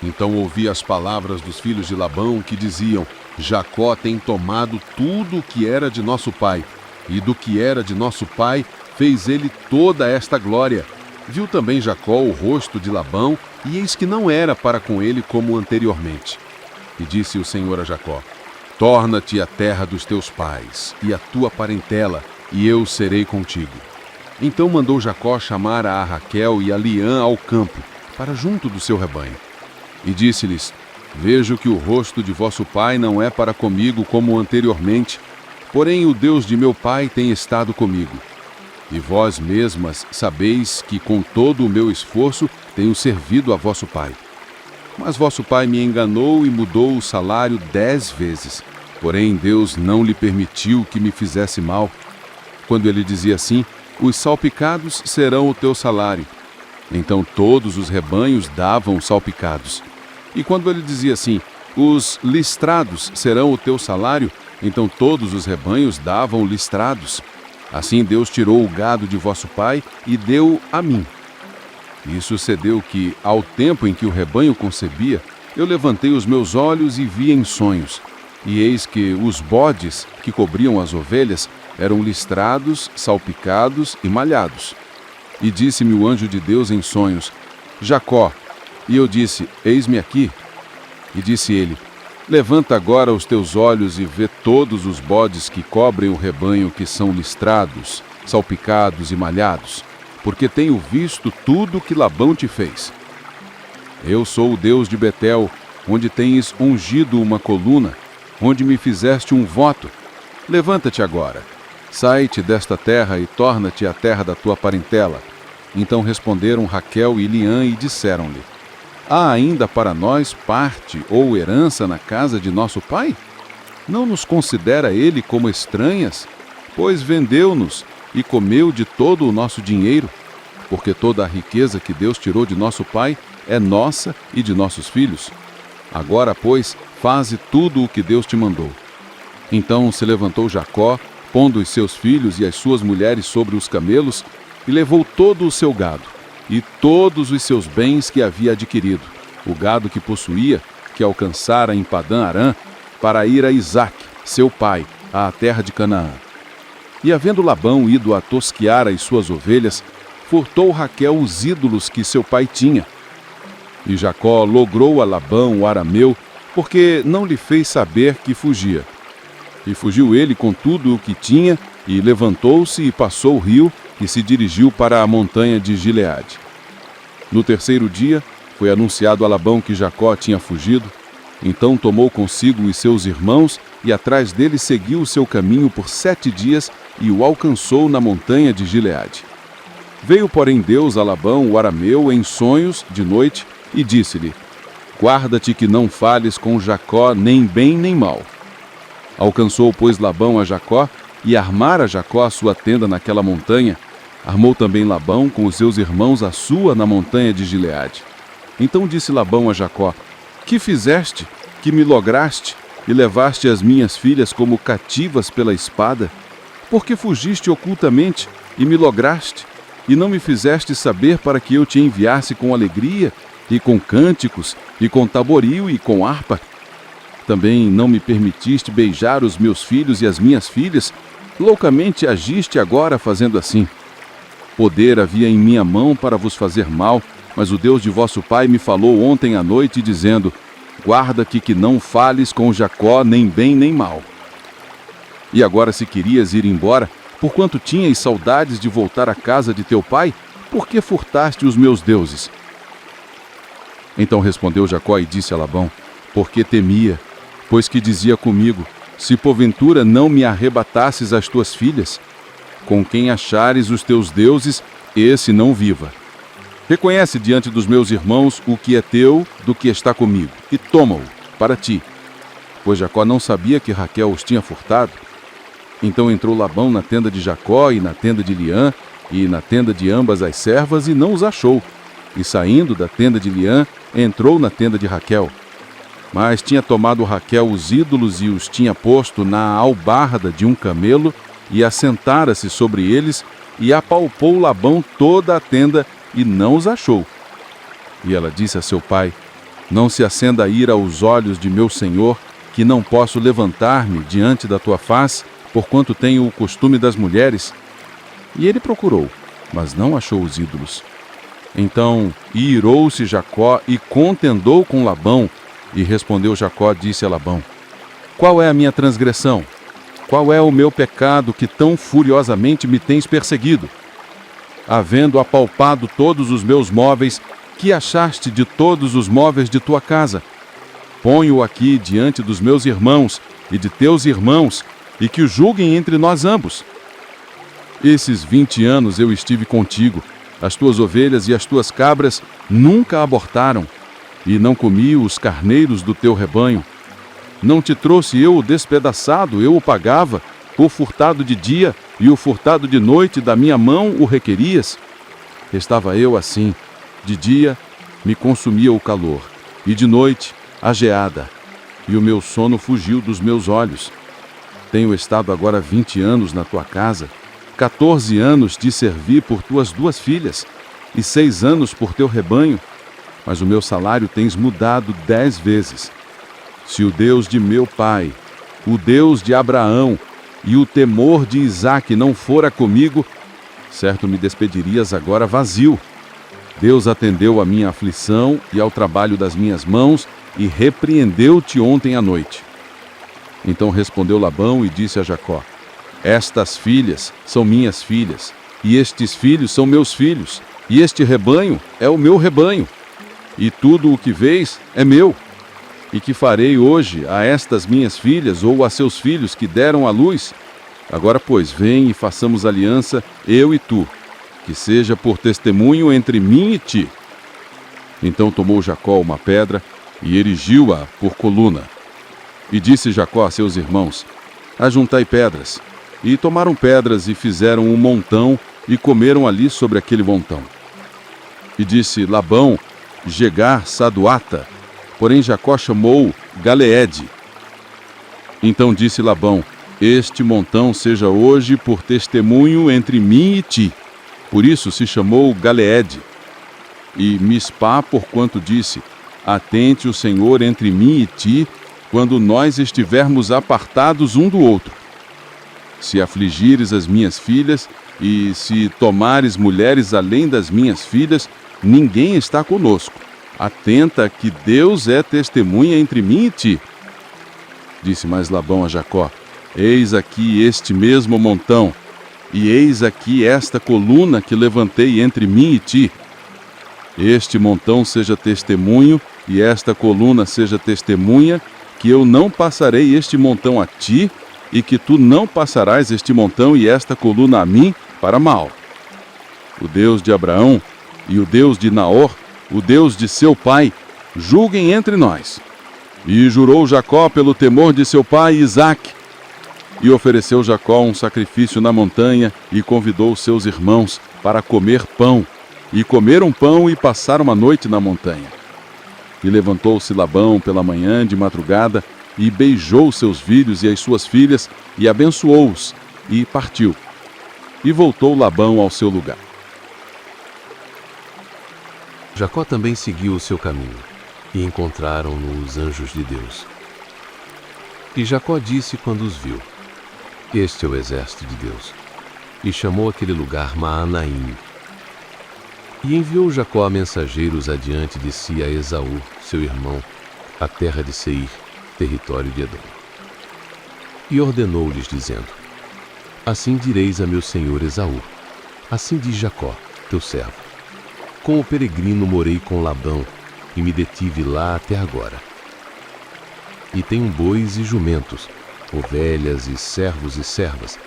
Então ouvi as palavras dos filhos de Labão que diziam: Jacó tem tomado tudo o que era de nosso pai, e do que era de nosso pai fez ele toda esta glória. Viu também Jacó o rosto de Labão, e eis que não era para com ele como anteriormente. E disse o Senhor a Jacó: Torna-te à terra dos teus pais, e à tua parentela, e eu serei contigo. Então mandou Jacó chamar a Raquel e a Liã ao campo, para junto do seu rebanho. E disse-lhes: Vejo que o rosto de vosso pai não é para comigo como anteriormente, porém o Deus de meu pai tem estado comigo. E vós mesmas sabeis que com todo o meu esforço tenho servido a vosso pai. Mas vosso pai me enganou e mudou o salário 10 vezes. Porém Deus não lhe permitiu que me fizesse mal. Quando ele dizia assim: Os salpicados serão o teu salário. Então todos os rebanhos davam salpicados. E quando ele dizia assim: Os listrados serão o teu salário, então todos os rebanhos davam listrados. Assim Deus tirou o gado de vosso pai e deu a mim. E sucedeu que, ao tempo em que o rebanho concebia, eu levantei os meus olhos e vi em sonhos. E eis que os bodes que cobriam as ovelhas eram listrados, salpicados e malhados. E disse-me o anjo de Deus em sonhos: Jacó. E eu disse: Eis-me aqui. E disse ele: Levanta agora os teus olhos e vê todos os bodes que cobrem o rebanho, que são listrados, salpicados e malhados, porque tenho visto tudo que Labão te fez. Eu sou o Deus de Betel, onde tens ungido uma coluna, onde me fizeste um voto. Levanta-te agora, sai-te desta terra e torna-te à terra da tua parentela. Então responderam Raquel e Liã e disseram-lhe: Há ainda para nós parte ou herança na casa de nosso pai? Não nos considera ele como estranhas? Pois vendeu-nos e comeu de todo o nosso dinheiro, porque toda a riqueza que Deus tirou de nosso pai é nossa e de nossos filhos. Agora, pois, faze tudo o que Deus te mandou. Então se levantou Jacó, pondo os seus filhos e as suas mulheres sobre os camelos, e levou todo o seu gado, e todos os seus bens que havia adquirido, o gado que possuía, que alcançara em Padã-Arã, para ir a Isaque, seu pai, à terra de Canaã. E havendo Labão ido a tosquear as suas ovelhas, furtou Raquel os ídolos que seu pai tinha. E Jacó logrou a Labão, o arameu, porque não lhe fez saber que fugia. E fugiu ele com tudo o que tinha, e levantou-se e passou o rio, e se dirigiu para a montanha de Gileade. No terceiro dia, foi anunciado a Labão que Jacó tinha fugido. Então tomou consigo os seus irmãos, e atrás dele seguiu o seu caminho por 7 dias, e o alcançou na montanha de Gileade. Veio, porém, Deus a Labão, o arameu, em sonhos, de noite, e disse-lhe: Guarda-te que não fales com Jacó, nem bem nem mal. Alcançou, pois, Labão a Jacó, e armara Jacó a sua tenda naquela montanha. Armou também Labão com os seus irmãos a sua na montanha de Gileade. Então disse Labão a Jacó: Que fizeste, que me lograste, e levaste as minhas filhas como cativas pela espada? Por que fugiste ocultamente, e me lograste, e não me fizeste saber para que eu te enviasse com alegria, e com cânticos, e com taboril, e com harpa? Também não me permitiste beijar os meus filhos e as minhas filhas? Loucamente agiste agora fazendo assim. Poder havia em minha mão para vos fazer mal, mas o Deus de vosso pai me falou ontem à noite, dizendo: Guarda-te que não fales com Jacó, nem bem nem mal. E agora, se querias ir embora, porquanto tinhas saudades de voltar à casa de teu pai, por que furtaste os meus deuses? Então respondeu Jacó e disse a Labão: Porque temia, pois que dizia comigo: Se porventura não me arrebatasses as tuas filhas, com quem achares os teus deuses, esse não viva. Reconhece diante dos meus irmãos o que é teu do que está comigo, e toma-o para ti. Pois Jacó não sabia que Raquel os tinha furtado. Então entrou Labão na tenda de Jacó e na tenda de Liã, e na tenda de ambas as servas, e não os achou. E saindo da tenda de Liã, entrou na tenda de Raquel. Mas tinha tomado Raquel os ídolos e os tinha posto na albarda de um camelo, e assentara-se sobre eles, e apalpou Labão toda a tenda, e não os achou. E ela disse a seu pai: Não se acenda a ira aos olhos de meu senhor, que não posso levantar-me diante da tua face, porquanto tenho o costume das mulheres. E ele procurou, mas não achou os ídolos. Então irou-se Jacó e contendou com Labão. E respondeu Jacó, disse a Labão: qual é a minha transgressão? Qual é o meu pecado que tão furiosamente me tens perseguido? Havendo apalpado todos os meus móveis, que achaste de todos os móveis de tua casa? Ponho-o aqui diante dos meus irmãos e de teus irmãos, e que o julguem entre nós ambos. Esses 20 anos eu estive contigo, as tuas ovelhas e as tuas cabras nunca abortaram, e não comi os carneiros do teu rebanho. Não te trouxe eu o despedaçado, eu o pagava, o furtado de dia e o furtado de noite da minha mão o requerias? Estava eu assim, de dia me consumia o calor, e de noite a geada, e o meu sono fugiu dos meus olhos. Tenho estado agora 20 anos na tua casa, 14 anos te servi por tuas 2 filhas, e 6 anos por teu rebanho, mas o meu salário tens mudado 10 vezes. Se o Deus de meu pai, o Deus de Abraão e o temor de Isaque não fora comigo, certo me despedirias agora vazio. Deus atendeu à minha aflição e ao trabalho das minhas mãos e repreendeu-te ontem à noite. Então respondeu Labão e disse a Jacó: estas filhas são minhas filhas, e estes filhos são meus filhos, e este rebanho é o meu rebanho, e tudo o que vês é meu. E que farei hoje a estas minhas filhas ou a seus filhos que deram à luz? Agora, pois, vem e façamos aliança, eu e tu, que seja por testemunho entre mim e ti. Então tomou Jacó uma pedra e erigiu-a por coluna. E disse Jacó a seus irmãos: ajuntai pedras. E tomaram pedras e fizeram um montão e comeram ali sobre aquele montão. E disse Labão: Jegar Saduata. Porém Jacó chamou Galeede. Então disse Labão: este montão seja hoje por testemunho entre mim e ti. Por isso se chamou Galeede. E Mispá, porquanto disse: atente o Senhor entre mim e ti, quando nós estivermos apartados um do outro. Se afligires as minhas filhas, e se tomares mulheres além das minhas filhas, ninguém está conosco. Atenta que Deus é testemunha entre mim e ti. Disse mais Labão a Jacó: eis aqui este mesmo montão, e eis aqui esta coluna que levantei entre mim e ti. Este montão seja testemunho, e esta coluna seja testemunha, que eu não passarei este montão a ti, e que tu não passarás este montão e esta coluna a mim para mal. O Deus de Abraão e o Deus de Naor, o Deus de seu pai, julguem entre nós. E jurou Jacó pelo temor de seu pai Isaque. E ofereceu Jacó um sacrifício na montanha e convidou seus irmãos para comer pão. E comeram pão e passaram a noite na montanha. E levantou-se Labão pela manhã de madrugada e beijou seus filhos e as suas filhas e abençoou-os e partiu. E voltou Labão ao seu lugar. Jacó também seguiu o seu caminho, e encontraram-no os anjos de Deus. E Jacó disse quando os viu: este é o exército de Deus. E chamou aquele lugar Maanaim. E enviou Jacó mensageiros adiante de si a Esaú, seu irmão, à terra de Seir, território de Edom. E ordenou-lhes, dizendo: assim direis a meu senhor Esaú: assim diz Jacó, teu servo: com o peregrino morei com Labão, e me detive lá até agora. E tenho bois e jumentos, ovelhas e servos e servas,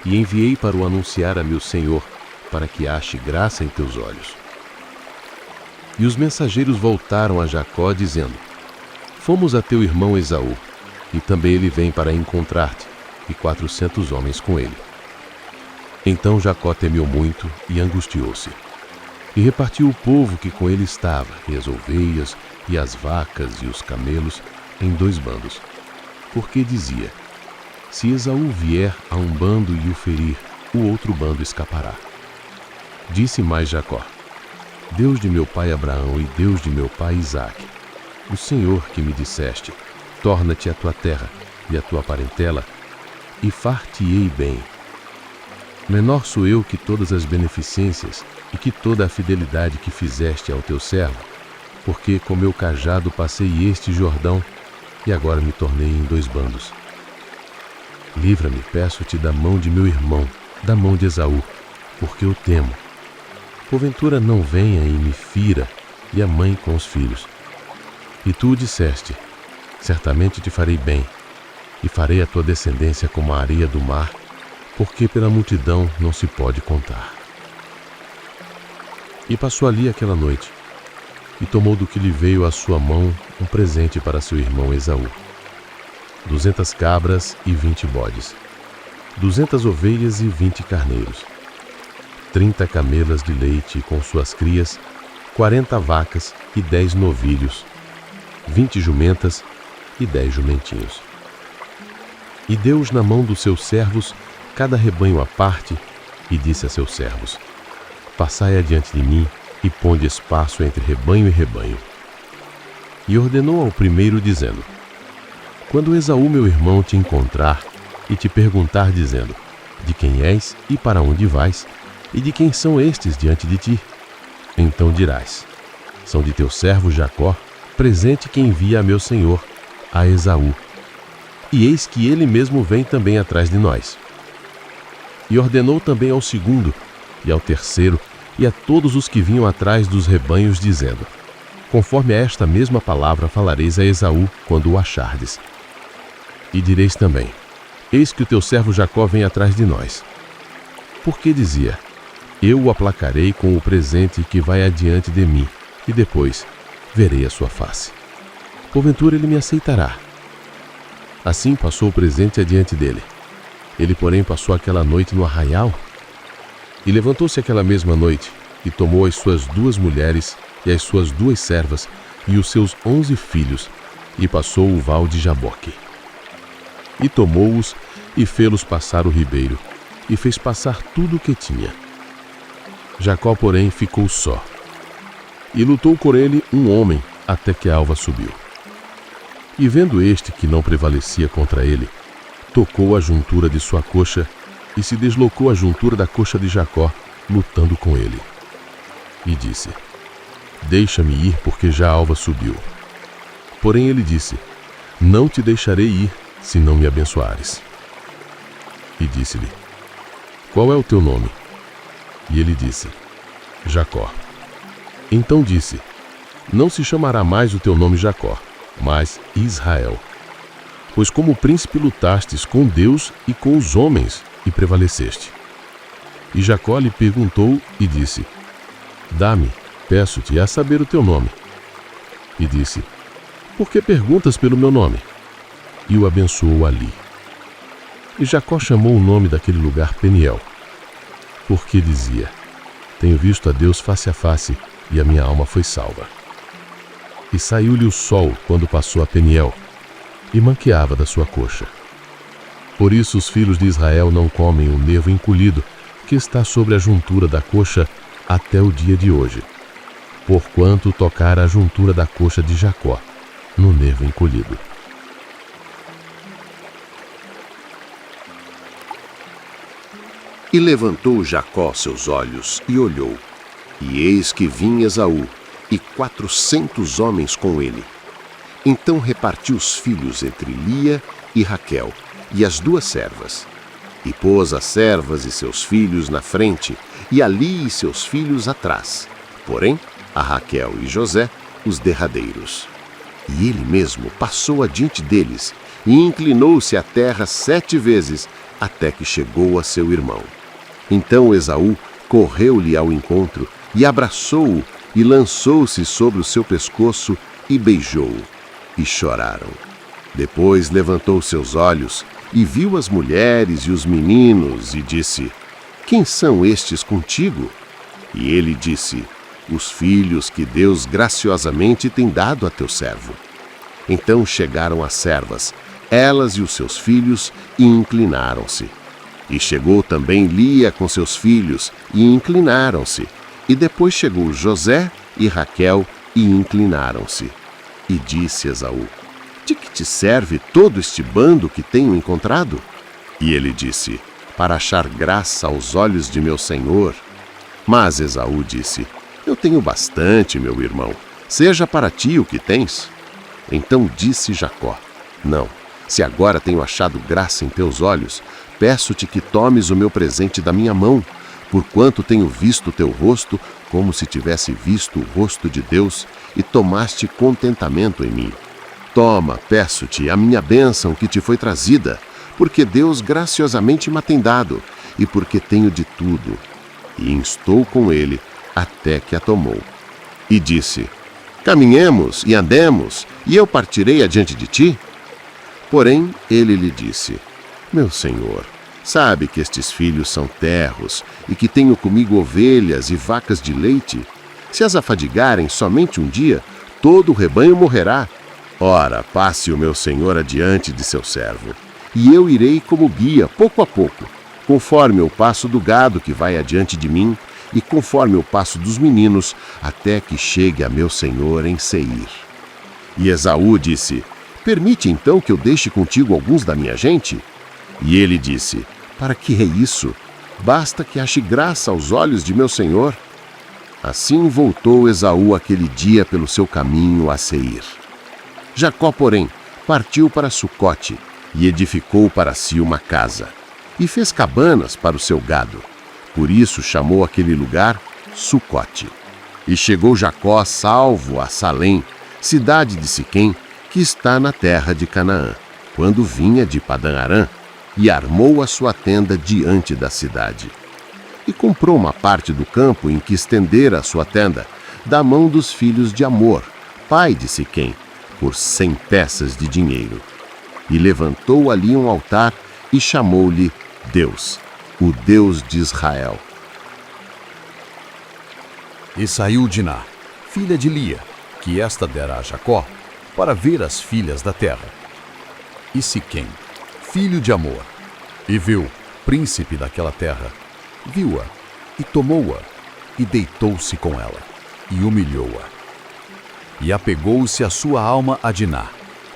e enviei para o anunciar a meu senhor, para que ache graça em teus olhos. E os mensageiros voltaram a Jacó, dizendo: fomos a teu irmão Esaú, e também ele vem para encontrar-te, e 400 homens com ele. Então Jacó temeu muito e angustiou-se. E repartiu o povo que com ele estava, e as ovelhas, e as vacas, e os camelos, em 2 bandos. Porque dizia: se Esaú vier a um bando e o ferir, o outro bando escapará. Disse mais Jacó: Deus de meu pai Abraão e Deus de meu pai Isaque, o Senhor que me disseste: torna-te à tua terra e à tua parentela, e far-te-ei bem. Menor sou eu que todas as beneficências e que toda a fidelidade que fizeste ao teu servo, porque com meu cajado passei este Jordão, e agora me tornei em 2 bandos. Livra-me, peço-te, da mão de meu irmão, da mão de Esaú, porque eu temo. Porventura não venha e me fira, e a mãe com os filhos. E tu disseste: certamente te farei bem, e farei a tua descendência como a areia do mar, porque pela multidão não se pode contar. E passou ali aquela noite, e tomou do que lhe veio à sua mão um presente para seu irmão Esaú: 200 cabras e 20 bodes, 200 ovelhas e 20 carneiros, 30 camelas de leite com suas crias, 40 vacas e 10 novilhos, 20 jumentas e 10 jumentinhos. E deu-os na mão dos seus servos, cada rebanho à parte, e disse a seus servos: passai adiante de mim, e ponde espaço entre rebanho e rebanho. E ordenou ao primeiro, dizendo: quando Esaú meu irmão te encontrar e te perguntar, dizendo: de quem és e para onde vais, e de quem são estes diante de ti? Então dirás: são de teu servo Jacó, presente que envia a meu senhor, a Esaú. E eis que ele mesmo vem também atrás de nós. E ordenou também ao segundo, e ao terceiro, e a todos os que vinham atrás dos rebanhos, dizendo: conforme a esta mesma palavra falareis a Esaú quando o achardes. E direis também: eis que o teu servo Jacó vem atrás de nós. Porque dizia: eu o aplacarei com o presente que vai adiante de mim, e depois verei a sua face. Porventura ele me aceitará. Assim passou o presente adiante dele. Ele, porém, passou aquela noite no arraial. E levantou-se aquela mesma noite, e tomou as suas 2 mulheres, e as suas 2 servas, e os seus 11 filhos, e passou o val de Jaboque. E tomou-os, e fê-los passar o ribeiro, e fez passar tudo o que tinha. Jacó, porém, ficou só. E lutou com ele um homem, até que a alva subiu. E vendo este que não prevalecia contra ele, tocou a juntura de sua coxa, e se deslocou a juntura da coxa de Jacó, lutando com ele. E disse: deixa-me ir, porque já a alva subiu. Porém ele disse: não te deixarei ir, se não me abençoares. E disse-lhe: qual é o teu nome? E ele disse: Jacó. Então disse: não se chamará mais o teu nome Jacó, mas Israel. Pois como príncipe lutastes com Deus e com os homens, e prevaleceste. E Jacó lhe perguntou e disse: dá-me, peço-te, a saber o teu nome. E disse: por que perguntas pelo meu nome? E o abençoou ali. E Jacó chamou o nome daquele lugar Peniel, porque dizia: tenho visto a Deus face a face, e a minha alma foi salva. E saiu-lhe o sol quando passou a Peniel, e manqueava da sua coxa. Por isso os filhos de Israel não comem o nervo encolhido que está sobre a juntura da coxa até o dia de hoje, porquanto tocara a juntura da coxa de Jacó no nervo encolhido. E levantou Jacó seus olhos e olhou, e eis que vinha Esaú, e 400 homens com ele. Então repartiu os filhos entre Lia e Raquel, e as 2 servas. E pôs as servas e seus filhos na frente, e a Lia e seus filhos atrás. Porém, a Raquel e José, os derradeiros. E ele mesmo passou adiante deles, e inclinou-se à terra 7 vezes, até que chegou a seu irmão. Então Esaú correu-lhe ao encontro, e abraçou-o, e lançou-se sobre o seu pescoço, e beijou-o, e choraram. Depois levantou seus olhos, e viu as mulheres e os meninos, e disse: quem são estes contigo? E ele disse: os filhos que Deus graciosamente tem dado a teu servo. Então chegaram as servas, elas e os seus filhos, e inclinaram-se. E chegou também Lia com seus filhos, e inclinaram-se. E depois chegou José e Raquel, e inclinaram-se. E disse Esaú: de que te serve todo este bando que tenho encontrado? E ele disse: para achar graça aos olhos de meu senhor. Mas Esaú disse: eu tenho bastante, meu irmão. Seja para ti o que tens. Então disse Jacó: não, se agora tenho achado graça em teus olhos, peço-te que tomes o meu presente da minha mão, porquanto tenho visto teu rosto como se tivesse visto o rosto de Deus, e tomaste contentamento em mim. Toma, peço-te, a minha bênção que te foi trazida, porque Deus graciosamente me tem dado, e porque tenho de tudo. E instou com ele até que a tomou. E disse: caminhemos e andemos, e eu partirei adiante de ti? Porém, ele lhe disse: meu senhor, sabe que estes filhos são terros, e que tenho comigo ovelhas e vacas de leite. Se as afadigarem somente um dia, todo o rebanho morrerá. Ora, passe o meu senhor adiante de seu servo, e eu irei como guia, pouco a pouco, conforme o passo do gado que vai adiante de mim, e conforme o passo dos meninos, até que chegue a meu senhor em Seir. E Esaú disse: permite então que eu deixe contigo alguns da minha gente? E ele disse: para que é isso? Basta que ache graça aos olhos de meu senhor. Assim voltou Esaú aquele dia pelo seu caminho a Seir. Jacó, porém, partiu para Sucote, e edificou para si uma casa, e fez cabanas para o seu gado. Por isso chamou aquele lugar Sucote. E chegou Jacó salvo a Salém, cidade de Siquém, que está na terra de Canaã, quando vinha de Padã-Arã, e armou a sua tenda diante da cidade. E comprou uma parte do campo em que estendera a sua tenda, da mão dos filhos de Amor, pai de Siquém, por 100 peças de dinheiro. E levantou ali um altar e chamou-lhe Deus, o Deus de Israel. E saiu Diná, filha de Lia, que esta dera a Jacó, para ver as filhas da terra. E Siquém, filho de Amor, e viu, príncipe daquela terra, viu-a, e tomou-a, e deitou-se com ela, e humilhou-a. E apegou-se a sua alma a Diná,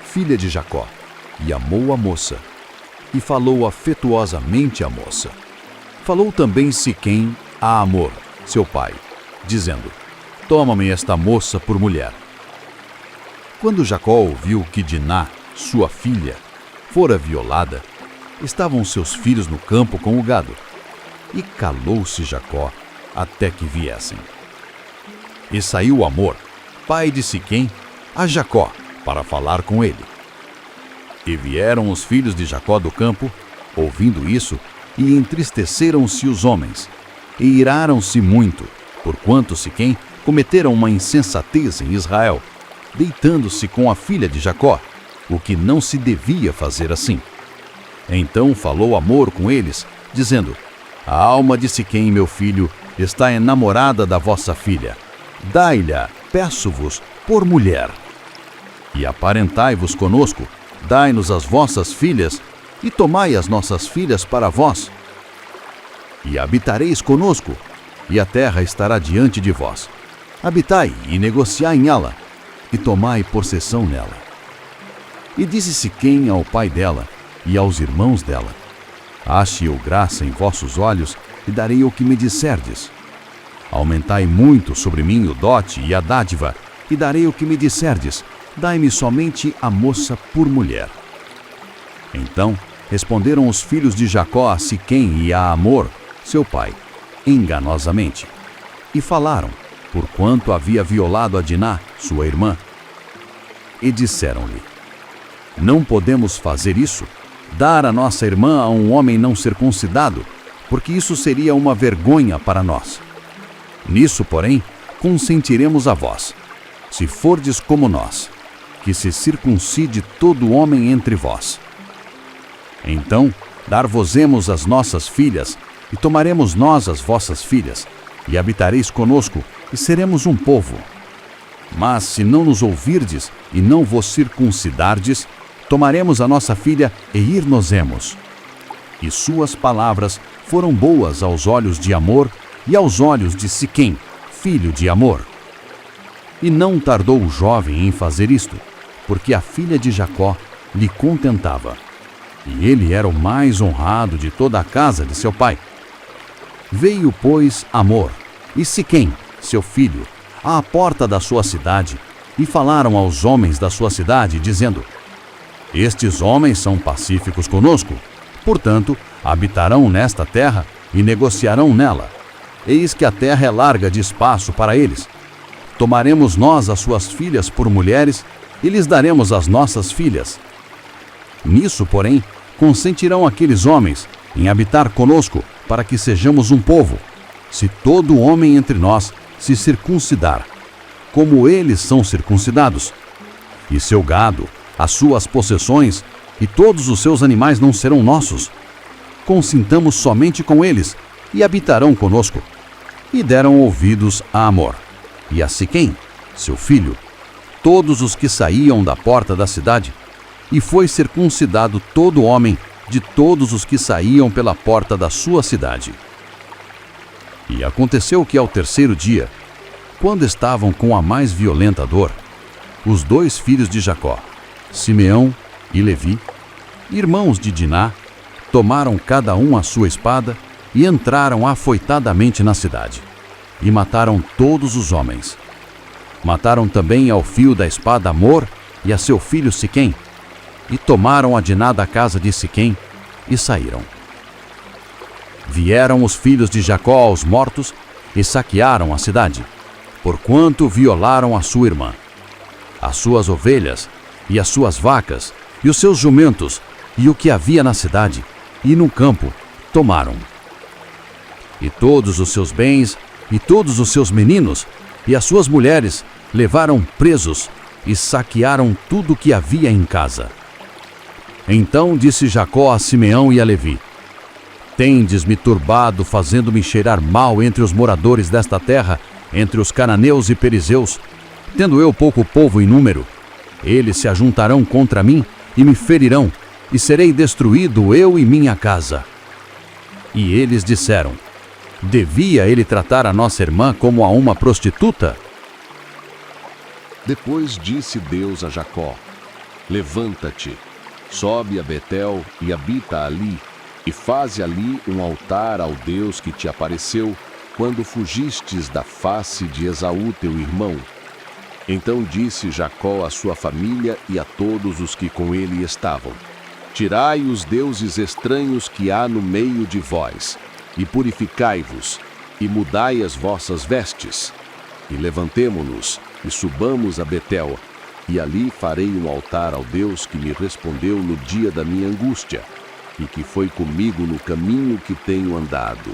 filha de Jacó, e amou a moça, e falou afetuosamente à moça. Falou também Siquém a Amor, seu pai, dizendo: toma-me esta moça por mulher. Quando Jacó ouviu que Diná, sua filha, fora violada, estavam seus filhos no campo com o gado. E calou-se Jacó até que viessem. E saiu Amor, pai de Siquém, a Jacó, para falar com ele. E vieram os filhos de Jacó do campo, ouvindo isso, e entristeceram-se os homens, e iraram-se muito, porquanto Siquém cometera uma insensatez em Israel, deitando-se com a filha de Jacó, o que não se devia fazer assim. Então falou Amor com eles, dizendo: a alma de Siquém, meu filho, está enamorada da vossa filha. Dai-lhe, peço-vos, por mulher. E aparentai-vos conosco, dai-nos as vossas filhas, e tomai as nossas filhas para vós. E habitareis conosco, e a terra estará diante de vós. Habitai e negociai em ela, e tomai possessão nela. E disse Siquém ao pai dela e aos irmãos dela: ache eu graça em vossos olhos, e darei o que me disserdes. Aumentai muito sobre mim o dote e a dádiva, e darei o que me disserdes. Dai-me somente a moça por mulher. Então responderam os filhos de Jacó a Siquém e a Amor, seu pai, enganosamente. E falaram, porquanto havia violado a Diná, sua irmã. E disseram-lhe: não podemos fazer isso, dar a nossa irmã a um homem não circuncidado, porque isso seria uma vergonha para nós. Nisso, porém, consentiremos a vós, se fordes como nós, que se circuncide todo homem entre vós. Então, dar-vos-emos as nossas filhas, e tomaremos nós as vossas filhas, e habitareis conosco, e seremos um povo. Mas se não nos ouvirdes, e não vos circuncidardes, tomaremos a nossa filha e ir-nos-emos. E suas palavras foram boas aos olhos de Amor e aos olhos de Siquém, filho de Amor. E não tardou o jovem em fazer isto, porque a filha de Jacó lhe contentava. E ele era o mais honrado de toda a casa de seu pai. Veio, pois, Amor e Siquém, seu filho, à porta da sua cidade, e falaram aos homens da sua cidade, dizendo: Estes homens são pacíficos conosco, portanto, habitarão nesta terra e negociarão nela. Eis que a terra é larga de espaço para eles. Tomaremos nós as suas filhas por mulheres e lhes daremos as nossas filhas. Nisso, porém, consentirão aqueles homens em habitar conosco, para que sejamos um povo, se todo homem entre nós se circuncidar, como eles são circuncidados. E seu gado, as suas possessões e todos os seus animais não serão nossos. Consintamos somente com eles, e habitarão conosco. E deram ouvidos a Amor e a Siquém, seu filho, todos os que saíam da porta da cidade, e foi circuncidado todo homem de todos os que saíam pela porta da sua cidade. E aconteceu que ao terceiro dia, quando estavam com a mais violenta dor, os 2 filhos de Jacó, Simeão e Levi, irmãos de Diná, tomaram cada um a sua espada e entraram afoitadamente na cidade, e mataram todos os homens. Mataram também ao fio da espada Amor e a seu filho Siquém, e tomaram a Diná da casa de Siquém, e saíram. Vieram os filhos de Jacó aos mortos, e saquearam a cidade, porquanto violaram a sua irmã. As suas ovelhas, e as suas vacas, e os seus jumentos, e o que havia na cidade, e no campo, tomaram. E todos os seus bens, e todos os seus meninos, e as suas mulheres, levaram presos, e saquearam tudo o que havia em casa. Então disse Jacó a Simeão e a Levi: Tendes-me turbado, fazendo-me cheirar mal entre os moradores desta terra, entre os cananeus e perizeus. Tendo eu pouco povo em número, eles se ajuntarão contra mim e me ferirão, e serei destruído eu e minha casa. E eles disseram: Devia ele tratar a nossa irmã como a uma prostituta? Depois disse Deus a Jacó: Levanta-te, sobe a Betel e habita ali, e faze ali um altar ao Deus que te apareceu quando fugistes da face de Esaú teu irmão. Então disse Jacó à sua família e a todos os que com ele estavam: Tirai os deuses estranhos que há no meio de vós, e purificai-vos, e mudai as vossas vestes. E levantemo-nos, e subamos a Betel, e ali farei um altar ao Deus que me respondeu no dia da minha angústia, e que foi comigo no caminho que tenho andado.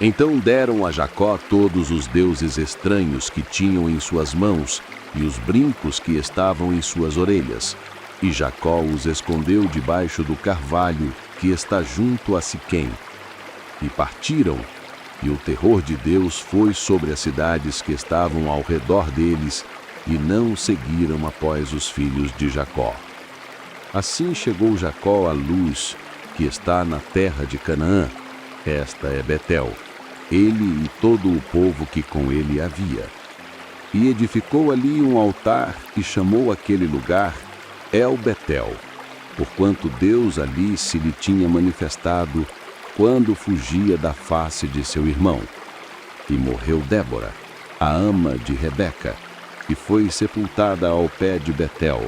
Então deram a Jacó todos os deuses estranhos que tinham em suas mãos, e os brincos que estavam em suas orelhas. E Jacó os escondeu debaixo do carvalho que está junto a Siquém. E partiram, e o terror de Deus foi sobre as cidades que estavam ao redor deles, e não seguiram após os filhos de Jacó. Assim chegou Jacó à luz, que está na terra de Canaã. Esta é Betel, ele e todo o povo que com ele havia. E edificou ali um altar e chamou aquele lugar El-Betel, porquanto Deus ali se lhe tinha manifestado quando fugia da face de seu irmão. E morreu Débora, a ama de Rebeca, e foi sepultada ao pé de Betel,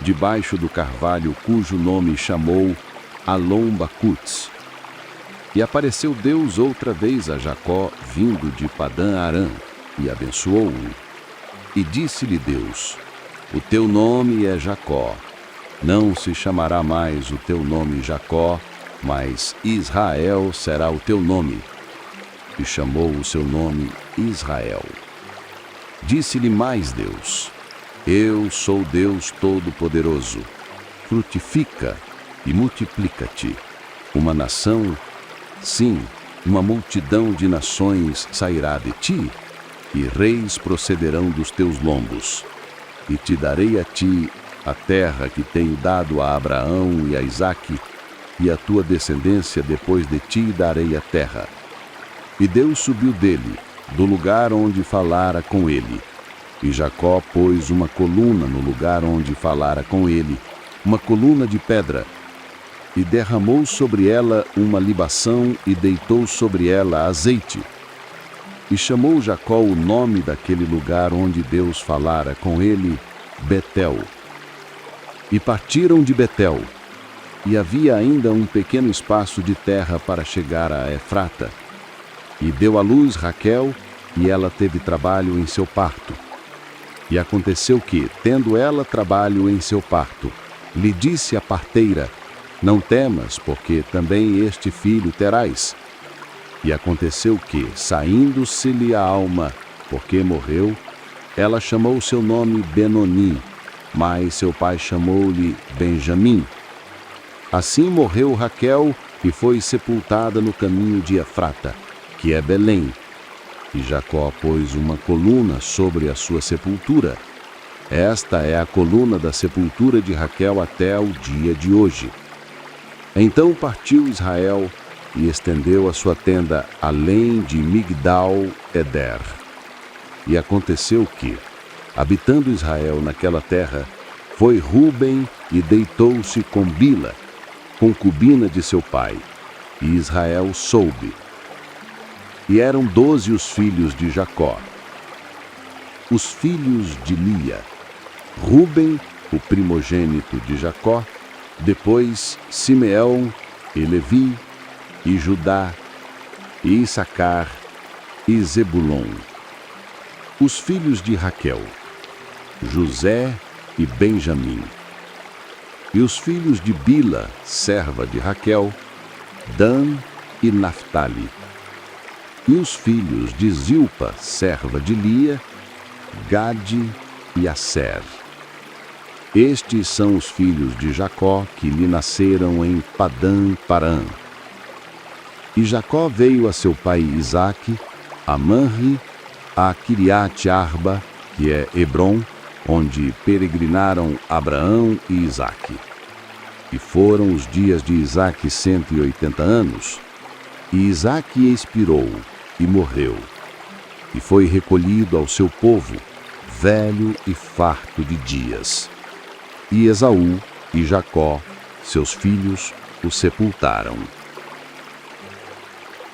debaixo do carvalho cujo nome chamou Alom-Bacuts. E apareceu Deus outra vez a Jacó, vindo de Padã-Arã, e abençoou-o. E disse-lhe Deus: O teu nome é Jacó. Não se chamará mais o teu nome Jacó, mas Israel será o teu nome. E chamou o seu nome Israel. Disse-lhe mais Deus: Eu sou Deus Todo-Poderoso. Frutifica e multiplica-te. Uma nação, sim, uma multidão de nações sairá de ti, e reis procederão dos teus lombos. E te darei a ti a terra que tenho dado a Abraão e a Isaque, e a tua descendência depois de ti darei a terra. E Deus subiu dele, do lugar onde falara com ele, E Jacó pôs uma coluna no lugar onde falara com ele, uma coluna de pedra, e derramou sobre ela uma libação e deitou sobre ela azeite. E chamou Jacó o nome daquele lugar onde Deus falara com ele, Betel. E partiram de Betel, e havia ainda um pequeno espaço de terra para chegar a Efrata. E deu à luz Raquel, e ela teve trabalho em seu parto. E aconteceu que, tendo ela trabalho em seu parto, lhe disse a parteira: Não temas, porque também este filho terás. E aconteceu que, saindo-se-lhe a alma, porque morreu, ela chamou seu nome Benoni, mas seu pai chamou-lhe Benjamim. Assim morreu Raquel e foi sepultada no caminho de Efrata, que é Belém. E Jacó pôs uma coluna sobre a sua sepultura. Esta é a coluna da sepultura de Raquel até o dia de hoje. Então partiu Israel e estendeu a sua tenda além de Migdal-Eder. E aconteceu que, habitando Israel naquela terra, foi Ruben e deitou-se com Bila, concubina de seu pai, e Israel soube. E eram 12 os filhos de Jacó. Os filhos de Lia: Ruben, o primogênito de Jacó, depois Simeão e Levi, e Judá, e Issacar, e Zebulon. Os filhos de Raquel: José e Benjamim. E os filhos de Bila, serva de Raquel: Dan e Naphtali. E os filhos de Zilpa, serva de Lia: Gade e Asser. Estes são os filhos de Jacó que lhe nasceram em Padã-Parã. E Jacó veio a seu pai Isaque, a Manre, a Quiriate-Arba, que é Hebrom, onde peregrinaram Abraão e Isaque. E foram os dias de Isaque 180 anos. E Isaque expirou e morreu, e foi recolhido ao seu povo, velho e farto de dias. E Esaú e Jacó, seus filhos, o sepultaram.